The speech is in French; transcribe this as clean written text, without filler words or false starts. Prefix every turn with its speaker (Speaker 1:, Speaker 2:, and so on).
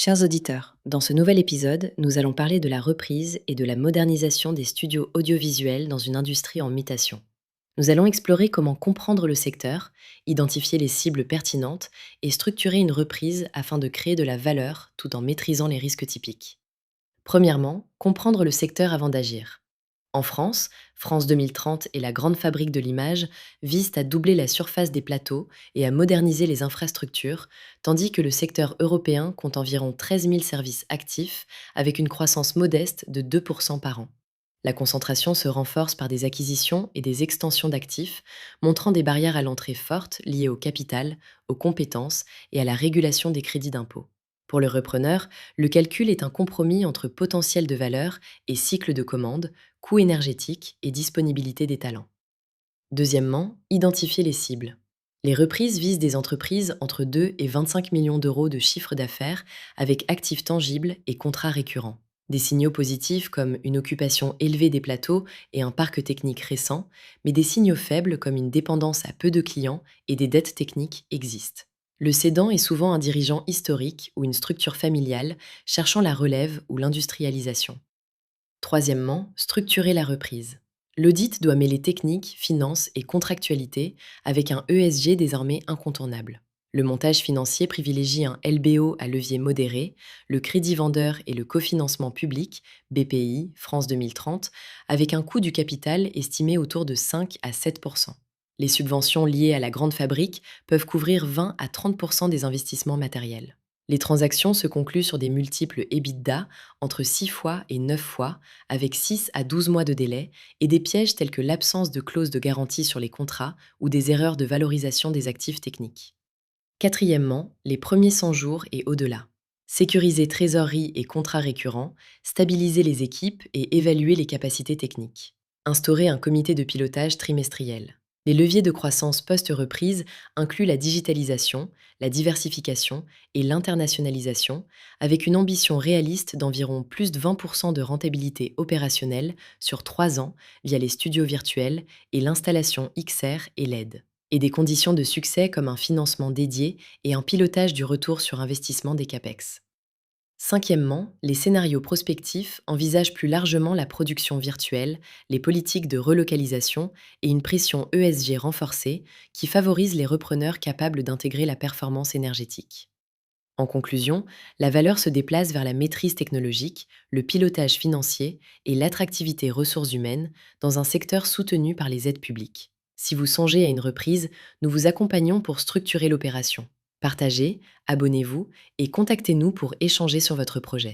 Speaker 1: Chers auditeurs, dans ce nouvel épisode, nous allons parler de la reprise et de la modernisation des studios audiovisuels dans une industrie en mutation. Nous allons explorer comment comprendre le secteur, identifier les cibles pertinentes et structurer une reprise afin de créer de la valeur tout en maîtrisant les risques typiques. Premièrement, comprendre le secteur avant d'agir. En France, France 2030 et la Grande Fabrique de l'image visent à doubler la surface des plateaux et à moderniser les infrastructures, tandis que le secteur européen compte environ 13 000 services actifs, avec une croissance modeste de 2% par an. La concentration se renforce par des acquisitions et des extensions d'actifs, montrant des barrières à l'entrée fortes liées au capital, aux compétences et à la régulation des crédits d'impôt. Pour le repreneur, le calcul est un compromis entre potentiel de valeur et cycle de commande, coût énergétique et disponibilité des talents. Deuxièmement, identifier les cibles. Les reprises visent des entreprises entre 2 et 25 millions d'euros de chiffre d'affaires avec actifs tangibles et contrats récurrents. Des signaux positifs comme une occupation élevée des plateaux et un parc technique récent, mais des signaux faibles comme une dépendance à peu de clients et des dettes techniques existent. Le cédant est souvent un dirigeant historique ou une structure familiale cherchant la relève ou l'industrialisation. Troisièmement, structurer la reprise. L'audit doit mêler technique, finance et contractualité avec un ESG désormais incontournable. Le montage financier privilégie un LBO à levier modéré, le crédit vendeur et le cofinancement public, BPI, France 2030, avec un coût du capital estimé autour de 5 à 7%. Les subventions liées à la grande fabrique peuvent couvrir 20 à 30% des investissements matériels. Les transactions se concluent sur des multiples EBITDA entre 6 fois et 9 fois, avec 6 à 12 mois de délai, et des pièges tels que l'absence de clause de garantie sur les contrats ou des erreurs de valorisation des actifs techniques. Quatrièmement, les premiers 100 jours et au-delà. Sécuriser trésorerie et contrats récurrents, stabiliser les équipes et évaluer les capacités techniques. Instaurer un comité de pilotage trimestriel. Les leviers de croissance post-reprise incluent la digitalisation, la diversification et l'internationalisation, avec une ambition réaliste d'environ plus de 20% de rentabilité opérationnelle sur 3 ans via les studios virtuels et l'installation XR et LED, et des conditions de succès comme un financement dédié et un pilotage du retour sur investissement des CAPEX. Cinquièmement, les scénarios prospectifs envisagent plus largement la production virtuelle, les politiques de relocalisation et une pression ESG renforcée qui favorise les repreneurs capables d'intégrer la performance énergétique. En conclusion, la valeur se déplace vers la maîtrise technologique, le pilotage financier et l'attractivité ressources humaines dans un secteur soutenu par les aides publiques. Si vous songez à une reprise, nous vous accompagnons pour structurer l'opération. Partagez, abonnez-vous et contactez-nous pour échanger sur votre projet.